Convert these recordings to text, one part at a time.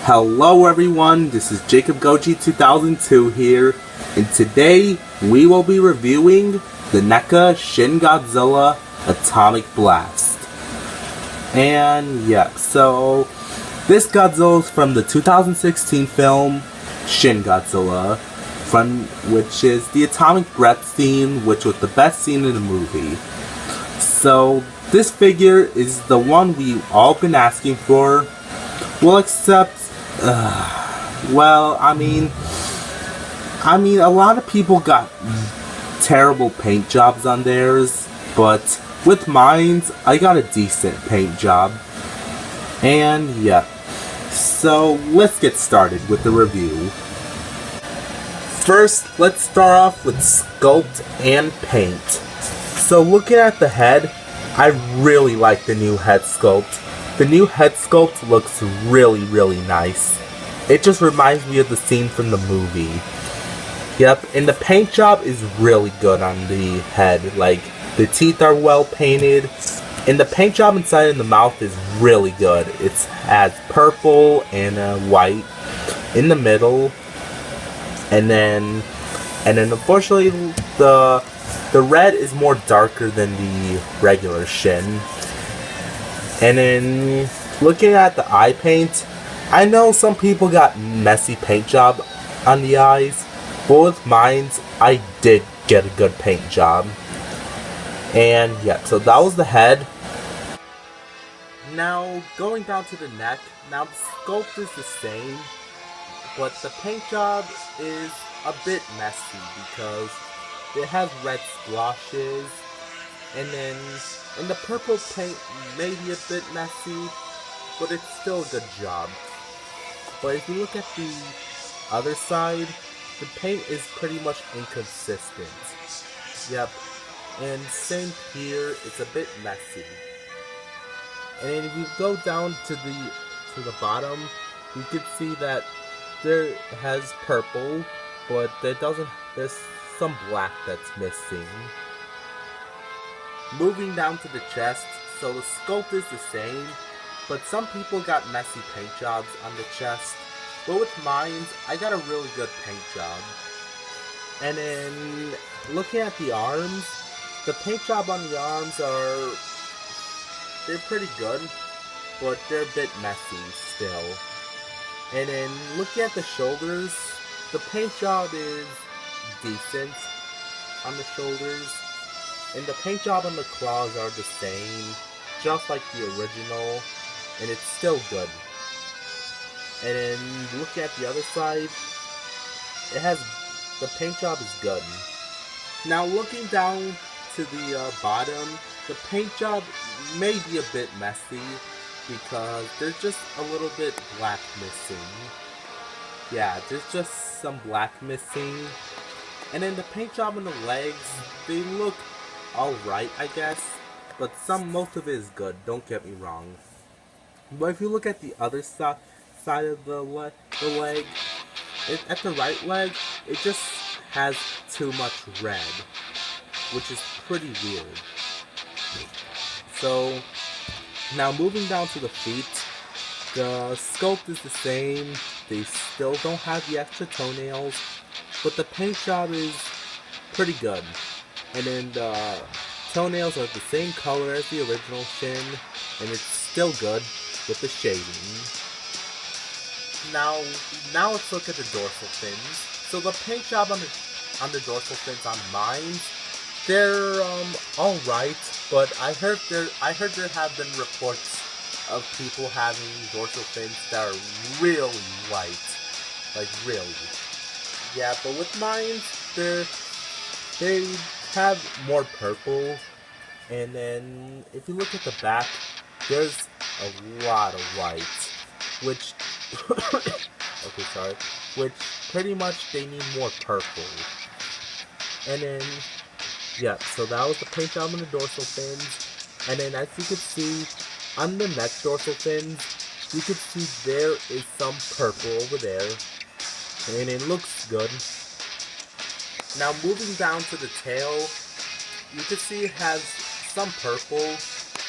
Hello everyone, this is Jacob Goji 2002 here, and today we will be reviewing the Neca Shin Godzilla Atomic Blast. And yeah, so this Godzilla is from the 2016 film Shin Godzilla, which is the atomic breath scene, which was the best scene in the movie. So this figure is the one we've all been asking for. Well, except well, I mean, a lot of people got terrible paint jobs on theirs, but with mine, I got a decent paint job. And yeah, so let's get started with the review. First, let's start off with sculpt and paint. So looking at the head, I really like the new head sculpt. The new head sculpt looks really nice. It just reminds me of the scene from the movie. Yep, and the paint job is really good on the head. Like, the teeth are well painted, and the paint job inside of the mouth is really good. It has purple and white in the middle, and then unfortunately the red is more darker than the regular Shin. And then, looking at the eye paint, I know some people got messy paint job on the eyes, but with mine, I did get a good paint job. And yeah, so that was the head. Now, going down to the neck, now the sculpt is the same, but the paint job is a bit messy because it has red splotches, and the purple paint may be a bit messy, but it's still a good job. But if you look at the other side, the paint is pretty much inconsistent. Yep, and same here, it's a bit messy. And then if you go down to the bottom, you can see that there has purple, but there's some black that's missing. Moving down to the chest, so the sculpt is the same, but some people got messy paint jobs on the chest, but with mine, I got a really good paint job. And then, looking at the arms, the paint job on the arms they're pretty good, but they're a bit messy still. And then, looking at the shoulders, the paint job is decent on the shoulders. And the paint job on the claws are the same, just like the original, and it's still good. And then look at the other side, the paint job is good. Now looking down to the bottom, the paint job may be a bit messy because there's just a little bit black missing. Yeah, there's just some black missing. And then the paint job on the legs, they look alright, I guess, but most of it is good, don't get me wrong. But if you look at the other side of the leg, at the right leg, it just has too much red, which is pretty weird. So, now moving down to the feet, the sculpt is the same, they still don't have the extra toenails, but the paint job is pretty good. And then the toenails are the same color as the original Shin, and it's still good with the shading. Now let's look at the dorsal fins. So the paint job on the dorsal fins on mine, they're alright, but I heard there have been reports of people having dorsal fins that are really white, like really. Yeah, but with mine, they have more purple, and then if you look at the back, there's a lot of white, which which pretty much they need more purple. And then yeah, so that was the paint job on the dorsal fins. And then as you can see on the neck dorsal fins, you can see there is some purple over there, and it looks good. Now moving down to the tail, you can see it has some purple,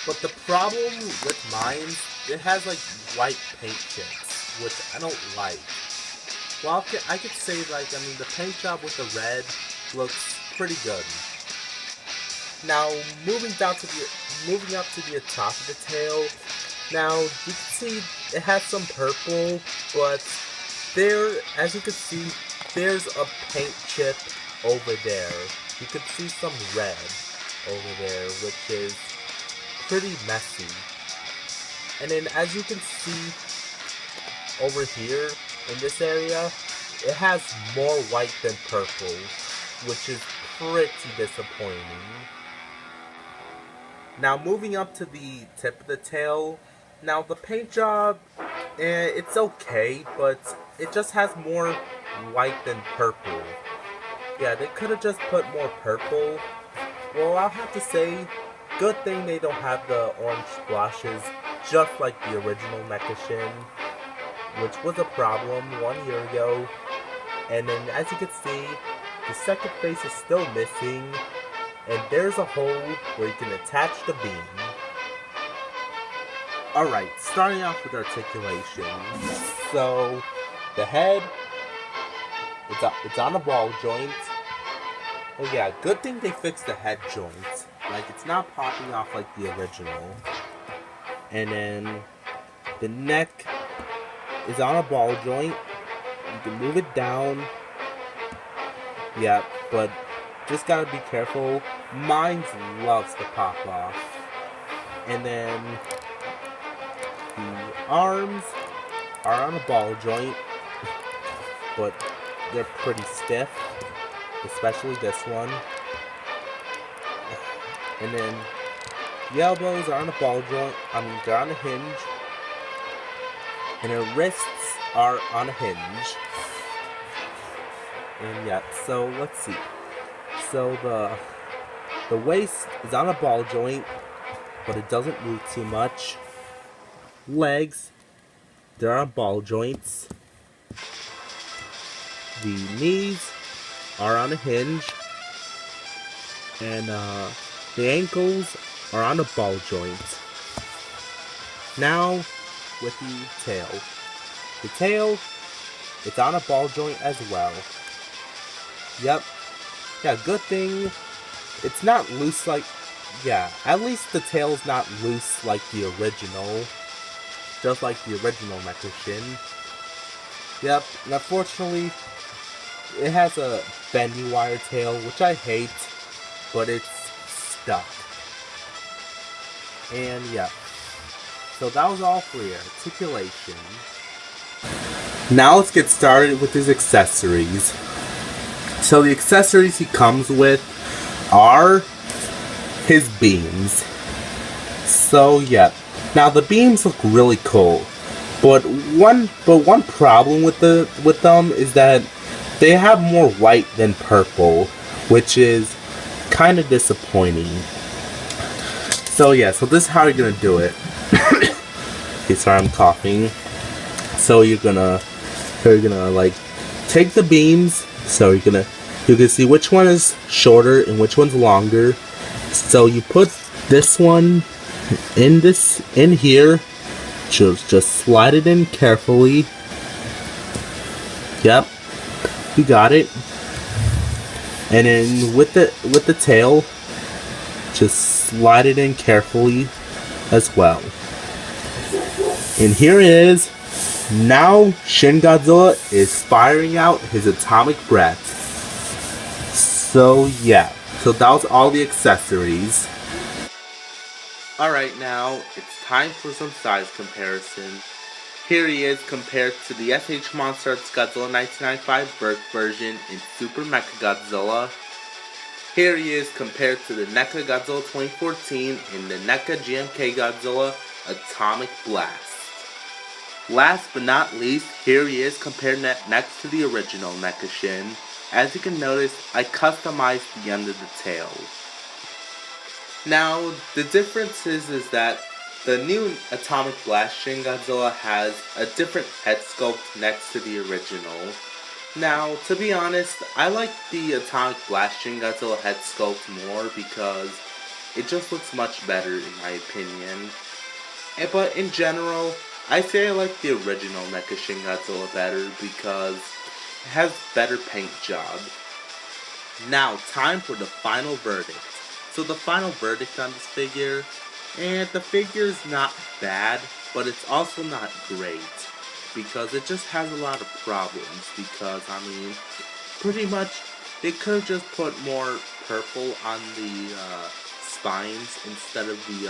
but the problem with mine, it has like white paint chips. which I don't like. Well, I could say, like, I mean, the paint job with the red looks pretty good. Now, moving up to the top of the tail. Now, you can see it has some purple, but there, as you can see, there's a paint chip over there. You can see some red over there, which is pretty messy. And then, as you can see over here in this area, it has more white than purple, which is pretty disappointing. Now, moving up to the tip of the tail. Now, the paint job, it's okay, but it just has more white than purple. Yeah, they could have just put more purple. Well, I'll have to say, good thing they don't have the orange splashes, just like the original Neca Shin, which was a problem 1 year ago. And then, as you can see, the second face is still missing, and there's a hole where you can attach the beam. Alright, starting off with articulation. So, the head, it's on a ball joint. Oh yeah, good thing they fixed the head joint. Like, it's not popping off like the original. And then, the neck is on a ball joint. You can move it down. Yeah, but just gotta be careful. Mine loves to pop off. And then the arms are on a ball joint, but they're pretty stiff, especially this one. And then the elbows are on a ball joint. I mean, they're on a hinge. And her wrists are on a hinge. And yeah, so let's see. So the waist is on a ball joint, but it doesn't move too much. Legs, they're on ball joints. The knees are on a hinge. And the ankles are on a ball joint. Now, with the tail. The tail, it's on a ball joint as well. Yep. Yeah, good thing it's not loose like... Yeah, at least the tail's not loose like the original. Just like the original Neca Shin. Yep, and unfortunately, it has a bendy wire tail, which I hate, but it's stuck. And yeah. So that was all for your articulation. Now let's get started with his accessories. So the accessories he comes with are his beams. So yeah. Now the beams look really cool. But one problem with them is that they have more white than purple, which is kind of disappointing. So yeah, so this is how you're gonna do it. Okay, sorry, I'm coughing. So you're gonna like take the beams. So you can see which one is shorter and which one's longer. So you put this one in here. Just slide it in carefully. Yep, you got it. And then with the tail, just slide it in carefully as well. And here it is. Now Shin Godzilla is firing out his atomic breath. So yeah, so that was all the accessories. Alright, now it's time for some size comparison. Here he is compared to the SH Monster Arts Godzilla 1995 Birth version in Super Mecha Godzilla. Here he is compared to the NECA Godzilla 2014 in the NECA GMK Godzilla Atomic Blast. Last but not least, here he is compared next to the original Neca Shin. As you can notice, I customized the end of the tail. Now, the difference is that the new Atomic Blast Shin Godzilla has a different head sculpt next to the original. Now, to be honest, I like the Atomic Blast Shin Godzilla head sculpt more because it just looks much better in my opinion. But in general, I say I like the original Neca Shin Godzilla better because it has better paint job. Now, time for the final verdict. So the final verdict on this figure, and the figure's not bad, but it's also not great. Because it just has a lot of problems. Because, I mean, pretty much, they could have just put more purple on the spines instead of the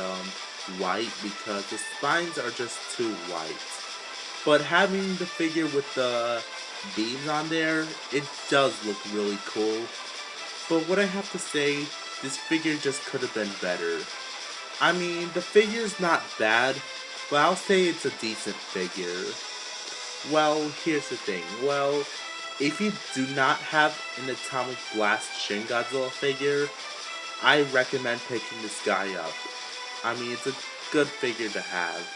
white. Because the spines are just too white. But having the figure with the beams on there, it does look really cool. But what I have to say, this figure just could have been better. I mean, the figure's not bad, but I'll say it's a decent figure. Well, here's the thing. Well, if you do not have an Atomic Blast Shin Godzilla figure, I recommend picking this guy up. I mean, it's a good figure to have.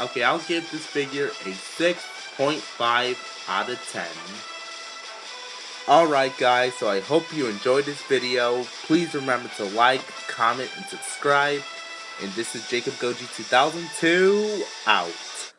Okay, I'll give this figure a 6.5 out of 10. Alright guys, so I hope you enjoyed this video. Please remember to like, comment, and subscribe. And this is Jacob Goji 2002, out.